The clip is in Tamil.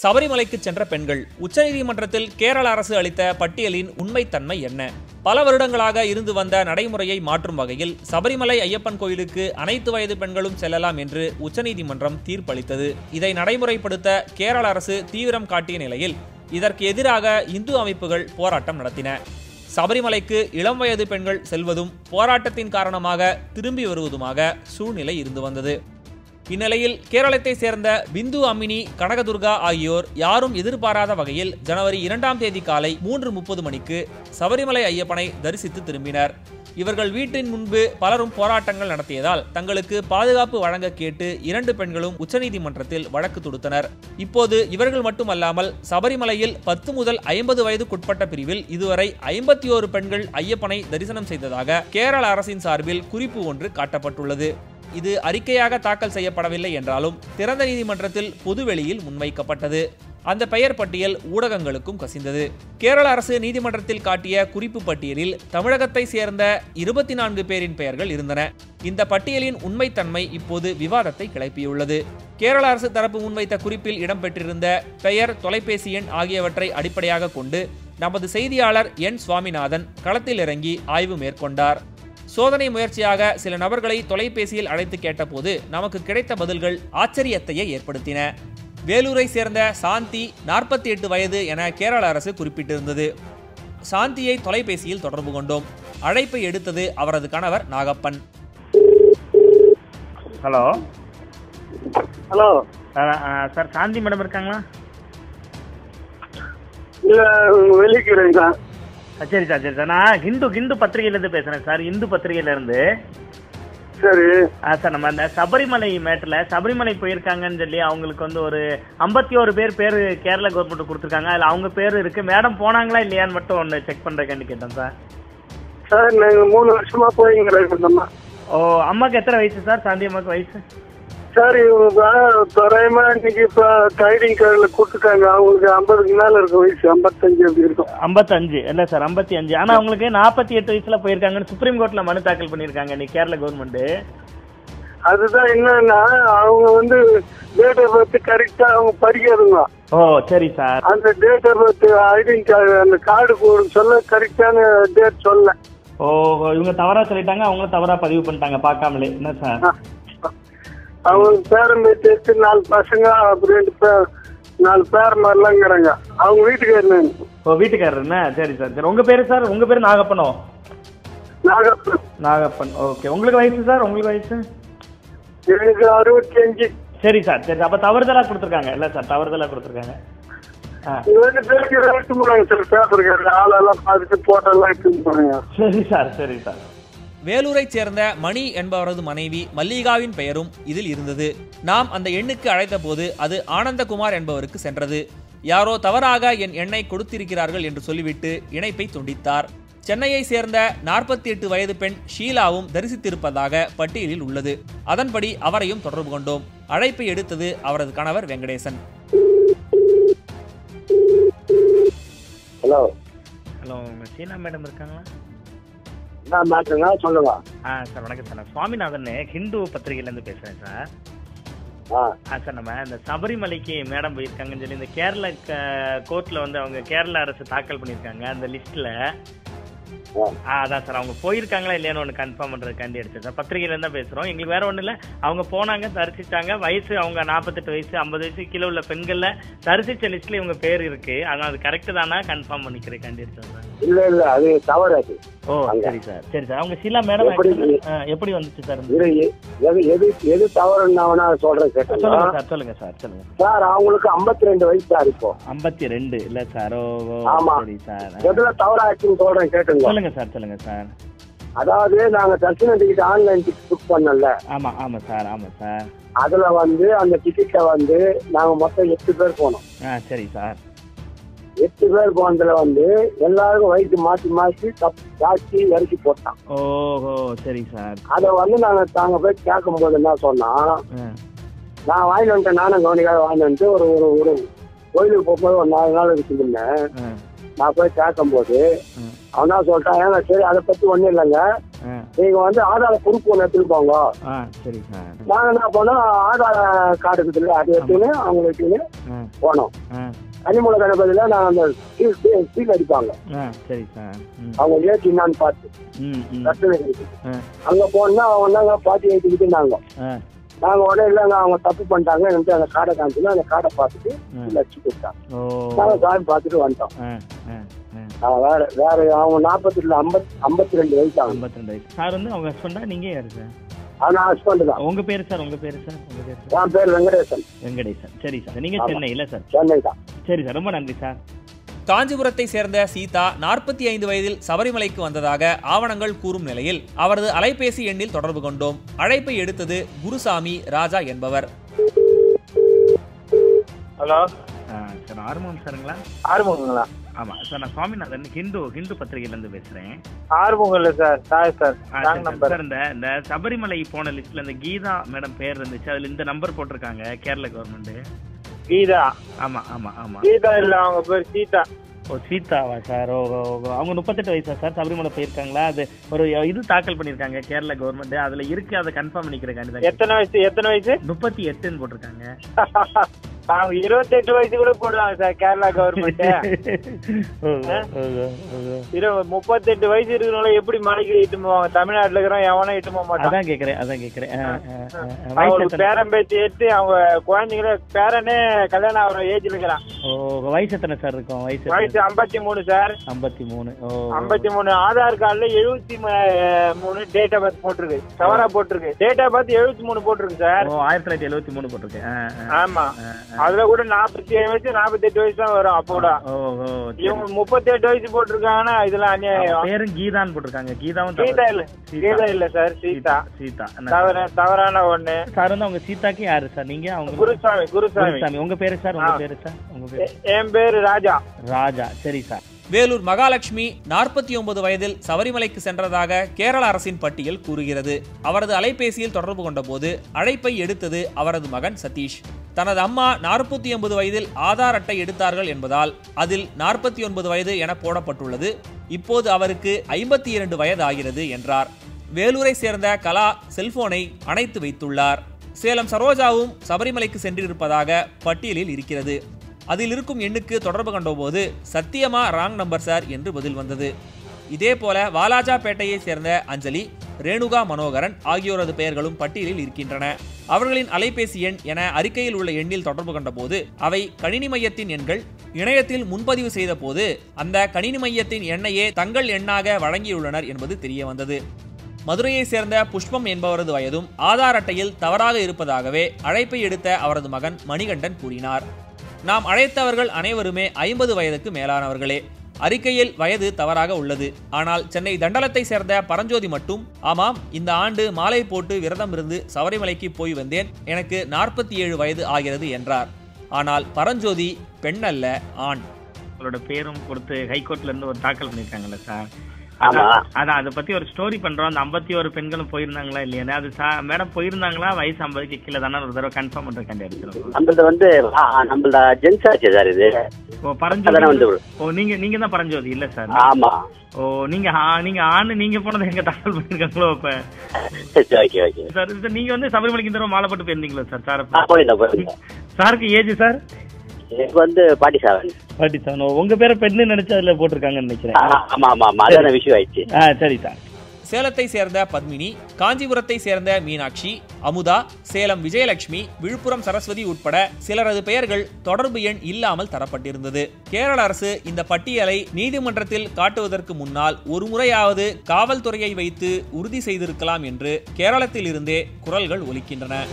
சபரிமலைக்கு சென்ற பெண்கள். உச்சநீதிமன்றத்தில் கேரள அரசு அளித்த பட்டியலின் உண்மைத்தன்மை என்ன? பல வருடங்களாக இருந்து வந்த நடைமுறையை மாற்றும் வகையில் சபரிமலை ஐயப்பன் கோயிலுக்கு அனைத்து வயது பெண்களும் செல்லலாம் என்று உச்சநீதிமன்றம் தீர்ப்பளித்தது. இதை நடைமுறைப்படுத்த கேரள அரசு தீவிரம் காட்டிய நிலையில் இதற்கு எதிராக இந்து அமைப்புகள் போராட்டம் நடத்தின. சபரிமலைக்கு இளம் வயது பெண்கள் செல்வதும் போராட்டத்தின் காரணமாக திரும்பி வருவதுமாக சூழ்நிலை இருந்து வந்தது. இந்நிலையில் கேரளத்தை சேர்ந்த பிந்து அம்மினி, கனகதுர்கா ஆகியோர் யாரும் எதிர்பாராத வகையில் ஜனவரி 2ஆம் தேதி காலை 3:30 மணிக்கு சபரிமலை ஐயப்பனை தரிசித்து திரும்பினர். இவர்கள் வீட்டின் முன்பு பலரும் போராட்டங்கள் நடத்தியதால் தங்களுக்கு பாதுகாப்பு வழங்க கேட்டு 2 பெண்களும் உச்சநீதிமன்றத்தில் வழக்கு தொடுத்தனர். இப்போது இவர்கள் மட்டுமல்லாமல் சபரிமலையில் 10 முதல் 50 வயதுக்குட்பட்ட பிரிவில் இதுவரை 51 பெண்கள் ஐயப்பனை தரிசனம் செய்ததாக கேரள அரசின் சார்பில் குறிப்பு ஒன்று காட்டப்பட்டுள்ளது. இது அறிக்கையாக தாக்கல் செய்யப்படவில்லை என்றாலும் திறந்த நீதிமன்றத்தில் பொதுவெளியில் முன்வைக்கப்பட்டது. அந்த பெயர் பட்டியல் ஊடகங்களுக்கும் கசிந்தது. கேரள அரசு நீதிமன்றத்தில் காட்டிய குறிப்பு பட்டியலில் தமிழகத்தை சேர்ந்த 24 பேரின் பெயர்கள் இருந்தன. இந்த பட்டியலின் உண்மைத்தன்மை இப்போது விவாதத்தை கிளப்பியுள்ளது. கேரள அரசு தரப்பு முன்வைத்த குறிப்பில் இடம்பெற்றிருந்த பெயர், தொலைபேசி எண் ஆகியவற்றை அடிப்படையாக கொண்டு நமது செய்தியாளர் என் சுவாமிநாதன் களத்தில் இறங்கி ஆய்வு மேற்கொண்டார். சோதனை முயற்சியாக சில நபர்களை தொலைபேசியில் அழைத்து கேட்டபோது நமக்கு கிடைத்த பதில்கள் ஆச்சரியத்தையே ஏற்படுத்தின. வேலூரை சேர்ந்த சாந்தி 48 வயது என கேரள அரசு குறிப்பிட்டிருந்தது. சாந்தியை தொலைபேசியில் தொடர்பு கொண்டோம். அழைப்பை எடுத்தது அவரது கணவர் நாகப்பன். ஹலோ ஹலோ சார், சாந்தி மேடம் இருக்காங்களா? இல்லை, வெளிக்கிறேங்க சார். சரி சார், சரி சார். நான் ஹிந்து பத்திரிகையிலேருந்து பேசுகிறேன் சார். இந்து பத்திரிகையிலேருந்து. சரி சார், நம்ம அந்த சபரிமலை மேட்டில் சபரிமலை போயிருக்காங்கன்னு சொல்லி அவங்களுக்கு வந்து ஒரு 51 பேர் கேரளா கவர்மெண்ட் கொடுத்துருக்காங்க. அதில் அவங்க பேர் இருக்கு. மேடம் போனாங்களா இல்லையான்னு மட்டும் ஒன்று செக் பண்ணுறேன்னு கேட்டேன் சார். சார், நாங்கள் 3 வருஷமா போய்ங்கிறோம்மா. ஓ, அம்மாவுக்கு எத்தனை வயசு சார்? சாந்தி அம்மாவுக்கு வயசு? சார், இவங்க துறையமா இன்னைக்கு இப்போ கைடிங் கார்டில் கொடுத்துட்டாங்க. அவங்களுக்கு 50க்கு மேலே இருக்கும் வயசு. 55 அப்படி இருக்கும். 55 இல்லை சார், 55. ஆனால் அவங்களுக்கு 48 வயசுல போயிருக்காங்கன்னு சுப்ரீம் கோர்ட்டில் மனு தாக்கல் பண்ணியிருக்காங்க இன்னைக்கு கேரளா கவர்மெண்ட். அதுதான் என்னன்னா, அவங்க வந்து டேட் ஆஃப் பர்த் கரெக்டா அவங்க படிக்காதுங்க. ஓ சரி சார். அந்த date of birth identity card, அந்த கார்டு சொல்ல கரெக்டான டேட் சொல்ல. ஓ, இவங்க தவறா சொல்லிட்டாங்க, அவங்களும் தவறா பதிவு பண்ணிட்டாங்க பார்க்காமலே. என்ன சார்? அவங்க பேரம் பேச்சு 4 பசங்க, அப்படி 4 பேர் மாதிரிலாங்கிறாங்க. அவங்க வீட்டுக்காரரு. ஓ, வீட்டுக்காரரு என்ன? சரி சார், சரி. உங்க பேரு சார்? உங்க பேரு நாகப்பனோ? நாகப்பன். நாகப்பன், ஓகே. உங்களுக்கு வயசு சார்? உங்களுக்கு வயசு? எனக்கு 65. சரி சார், சரி. அப்ப தவறுதலா கொடுத்துருக்காங்க. இல்ல சார், தவறுதலா கொடுத்துருக்காங்க. 2 பேருக்கு எடுத்து போனாங்க சார். பேப்பர் ஆளெல்லாம் பார்த்துட்டு போட்டோலாம் எடுத்து போனாங்க. சரி சார், சரி சார். வேலூரை சேர்ந்த மணி என்பவரது மனைவி மல்லிகாவின் பெயரும் இதில் இருந்தது. நாம் அந்த எண்ணுக்கு அழைத்த போது அது ஆனந்தகுமார் என்பவருக்கு சென்றது. யாரோ தவறாக என் எண்ணை கொடுத்திருக்கிறார்கள் என்று சொல்லிவிட்டு இணைப்பை துண்டித்தார். சென்னையை சேர்ந்த 48 வயது பெண் ஷீலாவும் தரிசித்திருப்பதாக பட்டியலில் உள்ளது. அதன்படி அவரையும் தொடர்பு கொண்டோம். அழைப்பை எடுத்தது அவரது கணவர் Venkatesan. Hello hello, Sheela madam இருக்காங்களா? சொல்லுங்க. சார் வணக்கம் சார். நான் சுவாமிநாதன் ஹிந்து பத்திரிகையிலேருந்து பேசுகிறேன் சார். சார், நம்ம இந்த சபரிமலைக்கு மேடம் போயிருக்காங்கன்னு சொல்லி இந்த கேரளா கோர்ட்டில் வந்து அவங்க கேரளா அரசு தாக்கல் பண்ணியிருக்காங்க அந்த லிஸ்ட்டில். அதான் சார், அவங்க போயிருக்காங்களா இல்லையான்னு ஒன்று கன்ஃபார்ம் பண்ணுறதுக்காண்டி எடுத்தேன் சார். பத்திரிகையிலேருந்து தான் பேசுகிறோம். எங்களுக்கு வேற ஒன்றும் இல்லை. அவங்க போனாங்க, தரிசித்தாங்க. வயசு அவங்க 48 வயசு, 50 வயசு கீழே உள்ள பெண்களில் தரிசித்த லிஸ்ட்டில் இவங்க பேர் இருக்கு. ஆனால் அது கரெக்டு தானா கன்ஃபார்ம் பண்ணிக்கிறதுக்காண்டி எடுத்தேன் சார். இல்ல அது தவறு. அது ஓ சரி சார், சரி சார். அவங்க ஷீலா மேடம் எப்படி வந்துச்சு சார்? எது தவறுன்னா சொல்றேன். சொல்லுங்க சார், சொல்லுங்க சார், சொல்லுங்க சார். அவங்களுக்கு 52 வயசு சார். இப்போ 52 இல்ல சார்? ஓ சரி சார். எதுல தவறாச்சுன்னு சொல்றேன், கேட்டுங்க. சொல்லுங்க சார், சொல்லுங்க சார். அதாவது நாங்க தரிசன டிக்கெட் ஆன்லைன் டிக்கெட் புக் பண்ணல. ஆமா ஆமா சார், ஆமா சார். அதுல வந்து அந்த டிக்கெட்டை வந்து நாங்க மொத்தம் 8 பேர் போனோம். சரி சார். 8 பேர் போனதுல வந்து எல்லாருக்கும் வயசு மாத்தி ஜாஸ்தி இறக்கி போட்டான். ஓஹோ சரி சார். அத வந்து நாங்க போய் கேட்கும் போது என்ன சொன்னா, நான் வாங்கி வந்துட்டேன், நானும் கவனிக்காத வாங்கி வந்துட்டு ஒரு கோயிலுக்கு போகும்போது ஒரு 4 நாள் இருக்கு முன்ன நான் போய் கேட்கும்போது அவனா சொல்லிட்டான், ஏங்க சரி அதை பத்தி ஒண்ணும் இல்லைங்க, நீங்க வந்து ஆதார பொறுப்பு ஒன்று எடுத்துட்டு போங்க. சரி சார். நாங்க என்ன பண்ணோம், ஆதார கார்டு இருக்குது, அது எடுத்துன்னு அவங்க எடுத்துன்னு போனோம். கனிமூல கணபதியில நான் அந்த சீல் அடிப்பாங்க. சரி சார். அவங்க ஏற்றி என்னான்னு பார்த்து அங்க போனா அவங்க பாட்டி ஏற்றிக்கிட்டு நாங்க உடனே இல்லைங்க அவங்க தப்பு பண்ணிட்டாங்க அந்த கார்டை காமிச்சுன்னா அந்த கார்டை பார்த்துட்டு அடிச்சு கொடுத்தாங்க. நாங்க கார்டு பார்த்துட்டு வந்துட்டோம். வேற அவங்க 52 வயசு ஆகும். 52 வயசு. சார் வந்து அவங்க ஹஸ்பண்டா, நீங்க யாரு சார்? நான் ஹஸ்பண்ட் தான். உங்க பேரு சார்? உங்க பேரு சார்? என் பேர் வெங்கடேசன். வெங்கடேசன். சரி சார். நீங்க சென்னை இல்ல சார்? சென்னை தான். சரி சார், ரொம்ப நன்றி சார். காஞ்சிபுரத்தை சேர்ந்த சீதா 45 வயதில் சபரிமலைக்கு வந்ததாக ஆவணங்கள் கூறும் நிலையில் அவரது அலைபேசி எண்ணில் தொடர்பு கொண்டோம். அழைப்பை எடுத்தது குருசாமி ராஜா என்பவர். ஹலோ சார், ஆறுமுகம் சாருங்களா? ஆறுமுகங்களா? ஆமா சார், நான் சுவாமிநாதன் ஹிந்து பத்திரிகையில இருந்து பேசுறேன். ஆறுமுகம் இல்ல சார், சார் இந்த சபரிமலை போன லிஸ்ட்ல இந்த கீதா மேடம் பேர் இருந்துச்சு, அதுல இந்த நம்பர் போட்டிருக்காங்க கேரள கவர்மெண்ட். கீதா? ஆமா ஆமா ஆமா. கீதா இல்ல, அவங்க பேர் சீதா. ஓ சீதாவா சார்? அவங்க 38 வயசா சார்? சபரிமலை போயிருக்காங்களா? அது ஒரு இது தாக்கல் பண்ணிருக்காங்க கேரள கவர்மெண்ட், அதுல இருக்கு, அதை கன்ஃபார்ம் பண்ணிக்கிறேன். எத்தனை வயசு? 38ன்னு போட்டிருக்காங்க. அவங்க 28 வயசு கூட போடுவாங்க சார் கேரளா கவர்மெண்ட். 38 வயசு இருக்கிறவங்கள எப்படி மலைக்கு இட்டு போவாங்க? தமிழ்நாட்டுல இருக்கிறவங்க எவனா இட்டு போக மாட்டான். அதான் கேக்குறேன். பேரன் பேச்சு எடுத்து அவங்க குழந்தைங்கள பேரனே கல்யாணம் ஆகிற ஏஜ்ல இருக்கிறான். வயசு எத்தனை சார் இருக்கும்? வயசு 53 சார். 53. ஆதார் கார்டுல 73 டேட் ஆஃப் பர்த் போட்டிருக்கு, தவறா போட்டிருக்கு. டேட் ஆஃப் பர்த் 73 போட்டிருக்கு சாரு. 1973 போட்டிருக்கு. ஆமா, அதுல கூட 47 வயசு 48 வயசு தான் வரும் அப்போட. இவங்க 38 வயசு போட்டிருக்காங்கன்னா இதெல்லாம் அநியாயம். பேரும் கீதான்னு போட்டிருக்காங்க. கீதா இல்ல சார், சீதா. தவறான ஒண்ணு சார். வந்து அவங்க சீதாக்கு யாரு சார்? நீங்க அவங்க குருசாமி. உங்க பேரு சார்? உங்க பேரு சார்? உங்க பேரு? என் பேரு ராஜா. சரி சார். வேலூர் மகாலட்சுமி 49 வயதில் சபரிமலைக்கு சென்றதாக கேரள அரசின் பட்டியல் கூறுகிறது. அவரது அலைபேசியில் தொடர்பு கொண்டபோது அழைப்பை எடுத்தது அவரது மகன் சதீஷ். தனது அம்மா 49 வயதில் ஆதார் அட்டை எடுத்தார்கள் என்பதால் அதில் 49 வயது என போடப்பட்டுள்ளது. இப்போது அவருக்கு 52 வயது ஆகிறது என்றார். வேலூரை சேர்ந்த கலா செல்போனை அணைத்து வைத்துள்ளார். சேலம் சரோஜாவும் சபரிமலைக்கு சென்றிருப்பதாக பட்டியலில் இருக்கிறது. அதில் இருக்கும் எண்ணுக்கு தொடர்பு கொண்டபோது சத்தியமா ராங் நம்பர் சார் என்று பதில் வந்தது. இதேபோல வாலாஜாபேட்டையை சேர்ந்த அஞ்சலி, ரேணுகா மனோகரன் ஆகியோரது பெயர்களும் பட்டியலில் இருக்கின்றன. அவர்களின் அலைபேசி எண் என அறிக்கையில் உள்ள எண்ணில் தொடர்பு கொண்டபோது அவை கணினி மையத்தின் எண்கள். இணையத்தில் முன்பதிவு செய்த போது அந்த கணினி மையத்தின் எண்ணையே தங்கள் எண்ணாக வழங்கியுள்ளனர் என்பது தெரிய வந்தது. மதுரையை சேர்ந்த புஷ்பம் என்பவரது வயதும் ஆதார் அட்டையில் தவறாக இருப்பதாகவே அழைப்பை எடுத்த அவரது மகன் மணிகண்டன் கூறினார். நாம் அழைத்தவர்கள் அனைவருமே 50 வயதுக்கு மேலானவர்களே. அறிக்கையில் வயது தவறாக உள்ளது. ஆனால் சென்னை தண்டலத்தை சேர்ந்த பரஞ்சோதி மட்டும், ஆமாம், இந்த ஆண்டு மாலை போட்டு விரதம் இருந்து சபரிமலைக்கு போய் வந்தேன், எனக்கு 47 வயது ஆகிறது என்றார். ஆனால் பரஞ்சோதி பெண் அல்ல, ஆண். அவரோட பேரும் கொடுத்து ஹைகோர்ட்ல இருந்து ஒரு தாக்கல் பண்ணிருக்காங்கல்ல சார்? அதான் அதை பத்தி ஒரு ஸ்டோரி பண்றோம். அந்த 51 பெண்களும் போயிருந்தாங்களா இல்லையா? அது மேடம் போயிருந்தாங்களா? வயசு 50க்கு கீழே தானே ஒரு தடவை கன்ஃபார்ம் பண்றதுக்காண்டி அடிச்சிருக்கோம். நம்மளது வந்து நம்மள ஜென்ஸ் ஆச்சு சார் இது. பரஞ்சோதி. நீங்க தான் பரஞ்சோதி இல்ல சார்? ஆமா. நீங்க ஆணு, நீங்க போனது எங்க தாக்கல் பண்ணிருக்காங்களோ இப்ப? சார் நீங்க வந்து சபரிமலைக்கு இந்த தடவை மாலை போட்டு போயிருந்தீங்களா சார்? சாருக்கு ஏஜ் சார்? எனக்கு வந்து 47. உங்க பேரை பெண்ணு நினைச்சு அதுல போட்டிருக்காங்கன்னு நினைக்கிறேன். ஆமா ஆமா ஆமா, அதான விஷயம் ஆயிடுச்சு. சரி சார். சேலத்தை சேர்ந்த பத்மினி, காஞ்சிபுரத்தை சேர்ந்த மீனாட்சி, அமுதா, சேலம் விஜயலட்சுமி, விழுப்புரம் சரஸ்வதி உட்பட சிலரது பெயர்கள் தொடர்பு எண் இல்லாமல் தரப்பட்டிருந்தது. கேரள அரசு இந்த பட்டியலை நீதிமன்றத்தில் காட்டுவதற்கு முன்னால் ஒரு முறையாவது காவல்துறையை வைத்து உறுதி செய்திருக்கலாம் என்று கேரளத்தில் இருந்தே குரல்கள் ஒலிக்கின்றன.